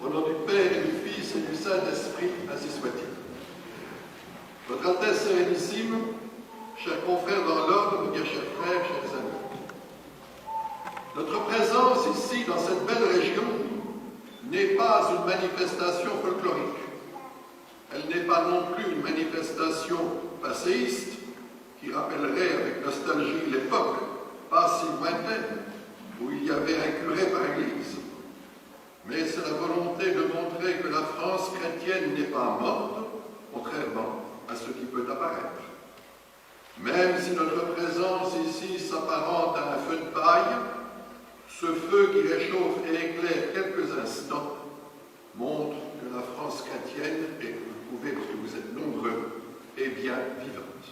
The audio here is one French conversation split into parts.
Au nom du Père et du Fils et du Saint-Esprit, ainsi soit-il. Votre Altesse Sérénissime, chers confrères dans l'ordre, mes bien chers frères, chers amis, notre présence ici, dans cette belle région, n'est pas une manifestation folklorique. Elle n'est pas non plus une manifestation passéiste qui rappellerait avec nostalgie l'époque, pas si lointaine, où il y avait un curé par église. Mais c'est la volonté de montrer que la France chrétienne n'est pas morte, contrairement à ce qui peut apparaître. Même si notre présence ici s'apparente à un feu de paille, ce feu qui réchauffe et éclaire quelques instants montre que la France chrétienne, et vous pouvez, parce que vous êtes nombreux, est bien vivante.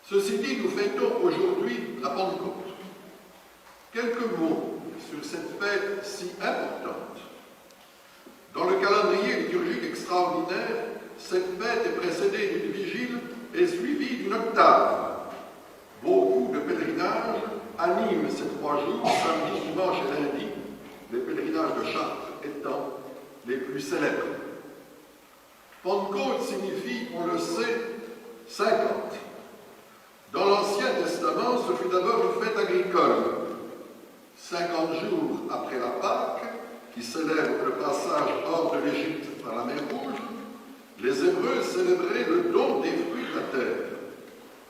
Ceci dit, nous fêtons aujourd'hui la Pentecôte. Quelques mots sur cette fête si importante. Dans le calendrier liturgique extraordinaire, cette fête est précédée d'une vigile et suivie d'une octave. Beaucoup de pèlerinages animent ces 3 jours, samedi, dimanche et lundi, les pèlerinages de Chartres étant les plus célèbres. Pentecôte signifie, on le sait, 50. Dans l'Ancien Testament, ce fut d'abord une fête agricole. 50 jours après la Pâque, qui célèbre le passage hors de l'Égypte par la mer Rouge, les Hébreux célébraient le don des fruits de la terre.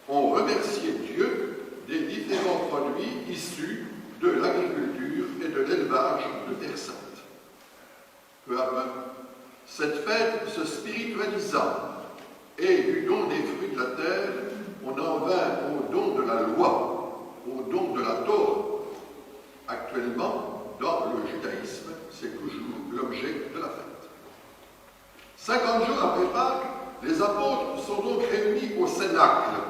On remerciait Dieu des différents produits issus de l'agriculture et de l'élevage de terre sainte. Peu à peu, cette fête se spiritualisa et du don des fruits de la terre, on en vint au don de la loi, au don de la Torah. Actuellement, dans le judaïsme, c'est toujours l'objet de la fête. 50 jours après Pâques, les apôtres sont donc réunis au Cénacle,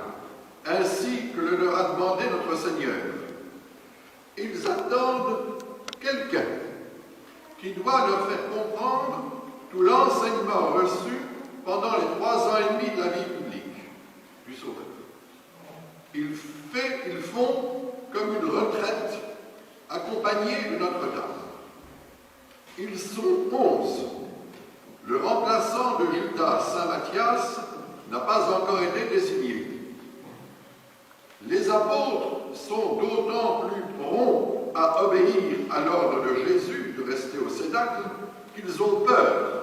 ainsi que le leur a demandé notre Seigneur. Ils attendent quelqu'un qui doit leur faire comprendre tout l'enseignement reçu pendant les 3 ans et demi de la vie publique du Sauveur. Ils font comme une retraite accompagnés de Notre-Dame. Ils sont 11. Le remplaçant de Judas, Saint Matthias, n'a pas encore été désigné. Les apôtres sont d'autant plus prompts à obéir à l'ordre de Jésus de rester au Cénacle qu'ils ont peur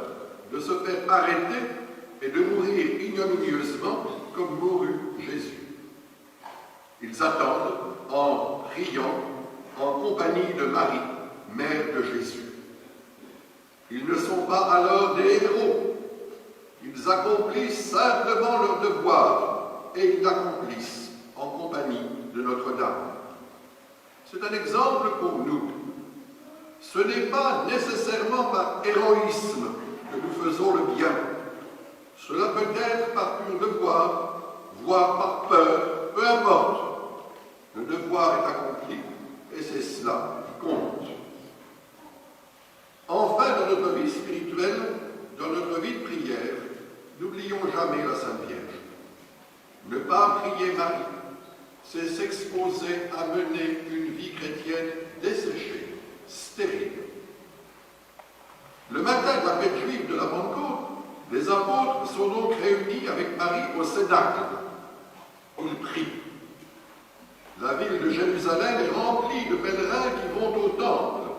de se faire arrêter et de mourir ignominieusement comme mourut Jésus. Ils attendent en priant en compagnie de Marie, mère de Jésus. Ils ne sont pas alors des héros. Ils accomplissent simplement leur devoir et ils l'accomplissent en compagnie de Notre-Dame. C'est un exemple pour nous. Ce n'est pas nécessairement par héroïsme que nous faisons le bien. Cela peut être par pur devoir, voire par peur, peu importe. Le devoir est accompli et c'est cela qui compte. Enfin, dans notre vie spirituelle, dans notre vie de prière, n'oublions jamais la Sainte Vierge. Ne pas prier Marie, c'est s'exposer à mener une vie chrétienne desséchée, stérile. Le matin de la fête juive de la Pentecôte, les apôtres sont donc réunis avec Marie au Cénacle. Ils prient. La ville de Jérusalem est remplie de pèlerins qui vont au temple.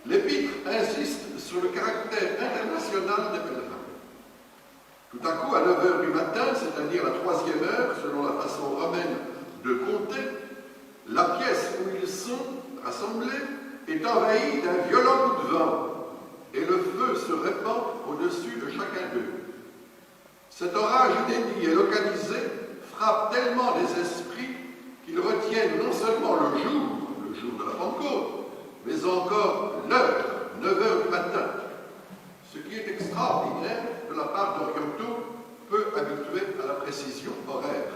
L'Épître insiste sur le caractère international des pèlerins. Tout à coup, à 9h du matin, c'est-à-dire la 3e heure, selon la façon romaine de compter, la pièce où ils sont rassemblés est envahie d'un violent coup de vent, et le feu se répand au-dessus de chacun d'eux. Cet orage inédit et localisé frappe tellement les esprits qu'ils retiennent non seulement le jour de la Pentecôte, mais encore l'heure, 9h du matin. Ce qui est extraordinaire de la part d'orientaux, peu habitués à la précision horaire.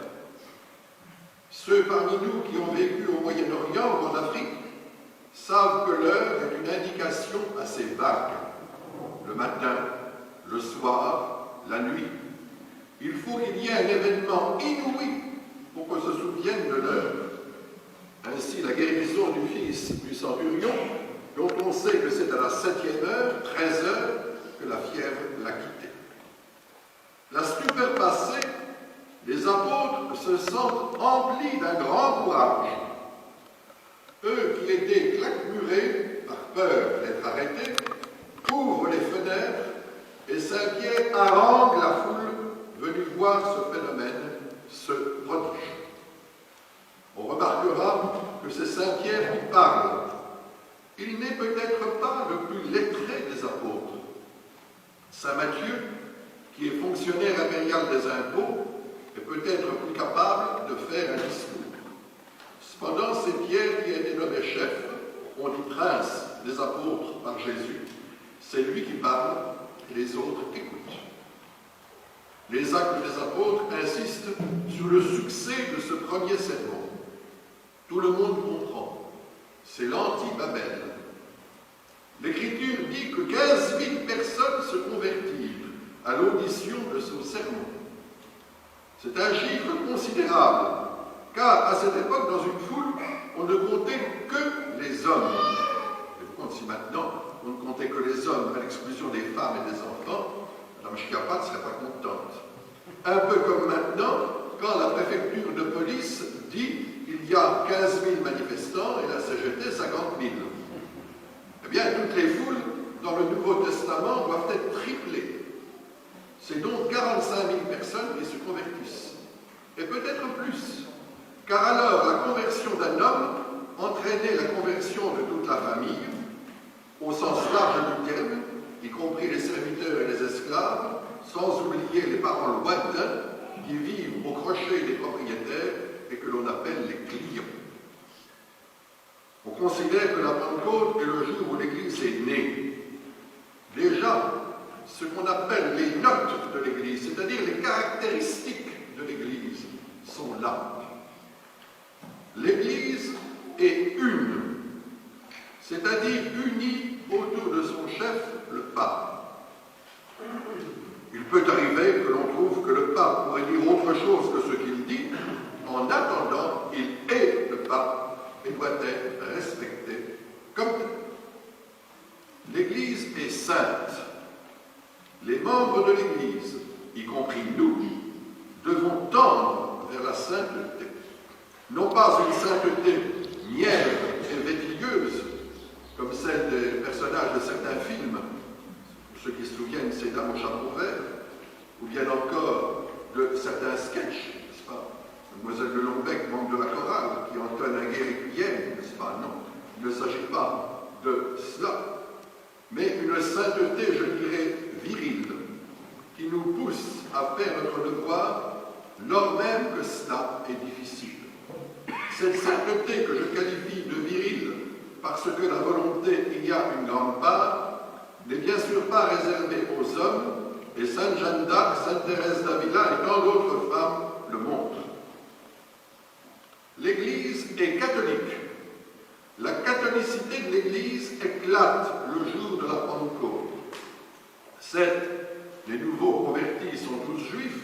Ceux parmi nous qui ont vécu au Moyen-Orient ou en Afrique savent que l'heure est une indication assez vague. Le matin, le soir, la nuit. Il faut qu'il y ait un événement inouï pour qu'on se souvienne de l'heure. Ainsi, la guérison du fils du centurion, dont on l'on sait que c'est à la 7e heure, 13 heures, que la fièvre l'a quitté. La stupeur passée, les apôtres se sentent emplis d'un grand courage. Eux qui étaient claquemurés par peur d'être arrêtés, ouvrent les fenêtres et s'inquiètent, haranguent la foule venue voir ce phénomène, ce prodige. On remarquera que c'est Saint Pierre qui parle. Il n'est peut-être pas le plus lettré des apôtres. Saint Matthieu, qui est fonctionnaire impérial des impôts, est peut-être plus capable de faire un discours. Cependant, c'est Pierre qui a été nommé chef, on dit prince des apôtres par Jésus. C'est lui qui parle et les autres écoutent. Les actes des apôtres insistent sur le succès de ce premier sermon. Tout le monde comprend. C'est l'anti-Babel. L'Écriture dit que 15 000 personnes se convertirent à l'audition de ce sermon. C'est un chiffre considérable, car à cette époque, dans une foule, on ne comptait que les hommes. Et vous comptez si maintenant, on ne comptait que les hommes, à l'exclusion des femmes et des enfants, Mme Schiappa ne serait pas contente. Un peu comme maintenant, quand la préfecture de police dit qu'il y a 15 000 manifestants et la CGT 50 000. Eh bien, toutes les foules dans le Nouveau Testament doivent être triplées. C'est donc 45 000 personnes qui se convertissent. Et peut-être plus. Car alors, la conversion d'un homme entraînait la conversion de toute la famille, au sens large du terme, y compris les serviteurs et les esclaves, sans oublier les parents lointains qui vivent au crochet des propriétaires et que l'on appelle les clients. On considère que la Pentecôte est le jour où l'Église est née. Déjà, ce qu'on appelle les notes de l'Église, c'est-à-dire les caractéristiques de l'Église, sont là. L'Église est une, c'est-à-dire unie autour de son chef, le pape. Il peut arriver que l'on trouve que le pape pourrait dire autre chose que ce qu'il dit. En attendant, il est le pape et doit être respecté comme tel. L'Église est sainte. Les membres de l'Église, y compris nous, devons tendre vers la sainteté. Non pas une sainteté mièvre et vétilleuse, comme celle des personnages de certains films. Pour ceux qui se souviennent, ces dames au chapeau vert, ou bien encore de certains sketchs, n'est-ce pas? Mademoiselle de Lombec, membre de la chorale, qui entonne un gai requiem, n'est-ce pas? Non, il ne s'agit pas de cela, mais une sainteté, je dirais, virile, qui nous pousse à faire notre devoir, lors même que cela est difficile. Cette sainteté que je qualifie de virile, parce que la volonté y a une grande part, n'est bien sûr pas réservée aux hommes, et Sainte Jeanne d'Arc, Sainte Thérèse d'Avila et tant d'autres femmes le montrent. L'Église est catholique. La catholicité de l'Église éclate le jour de la Pentecôte. Certes, les nouveaux convertis sont tous juifs,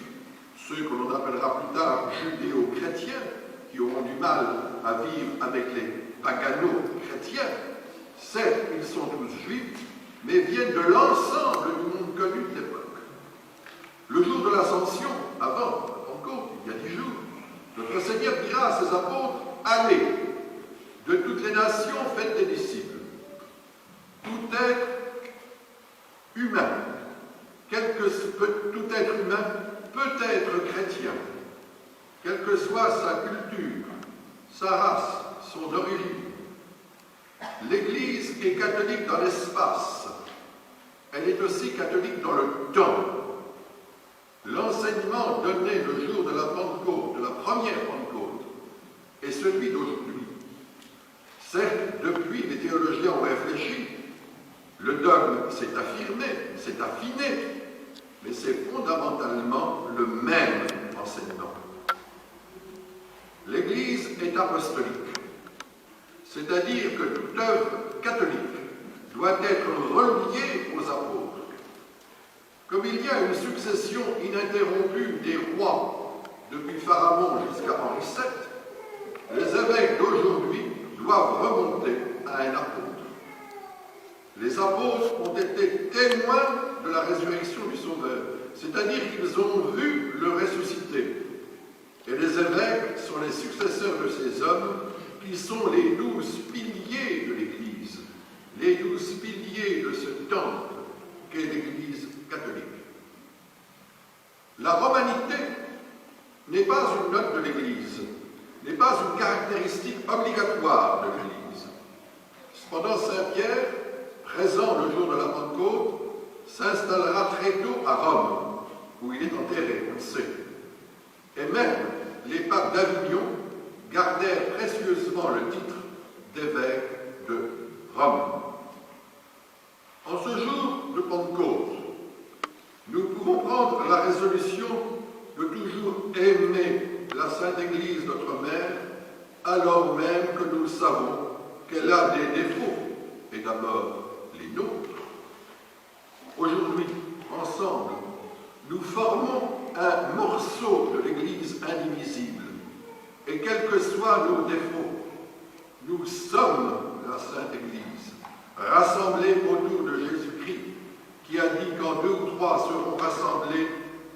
ceux que l'on appellera plus tard judéo-chrétiens, qui auront du mal à vivre avec les pagano-chrétiens. Certes, ils sont tous juifs, mais viennent de l'ensemble du monde connu de l'époque. Le jour de l'Ascension, avant la Pentecôte, il y a 10 jours, notre Seigneur dira à ses apôtres, « Allez, de toutes les nations, faites des disciples. » Tout être humain, tout être humain peut être chrétien, quelle que soit sa culture, sa race, son origine. L'Église est catholique dans l'espace, elle est aussi catholique dans le temps. L'enseignement donné le jour de la Pentecôte, de la première Pentecôte, est celui d'aujourd'hui. Certes, depuis, les théologiens ont réfléchi, le dogme s'est affirmé, s'est affiné, mais c'est fondamentalement le même enseignement. L'Église est apostolique, c'est-à-dire que toute œuvre catholique doit être reliée aux apôtres. Comme il y a une succession ininterrompue des rois depuis Pharamond jusqu'à Henri VII, les évêques d'aujourd'hui doivent remonter à un apôtre. Les apôtres ont été témoins de la résurrection du Sauveur, c'est-à-dire qu'ils ont vu le ressuscité. Et les évêques sont les successeurs de ces hommes qui sont les 12 piliers de l'Église, les 12 piliers de ce temple qu'est l'Église catholique. La romanité n'est pas une note de l'Église, n'est pas une caractéristique obligatoire de l'Église. Cependant, Saint Pierre, présent le jour de la Pentecôte, s'installera très tôt à Rome, où il est enterré, on le sait. Et même les papes d'Avignon gardèrent précieusement le titre d'évêque de Rome. En ce jour de Pentecôte, nous pouvons prendre la résolution de toujours aimer la Sainte Église, notre Mère, alors même que nous savons qu'elle a des défauts, et d'abord les nôtres. Aujourd'hui, ensemble, nous formons un morceau de l'Église indivisible, et quels que soient nos défauts, nous sommes la Sainte Église, rassemblés autour de Jésus-Christ, qui a dit quand 2 ou 3 seront rassemblés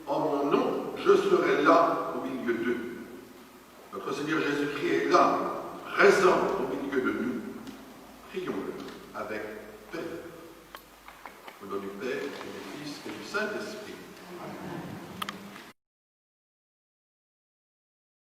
en mon nom, je serai là au milieu d'eux. Notre Seigneur Jésus-Christ est là, présent au milieu de nous. Prions-le avec paix. Au nom du Père, et du Fils et du Saint-Esprit. Amen.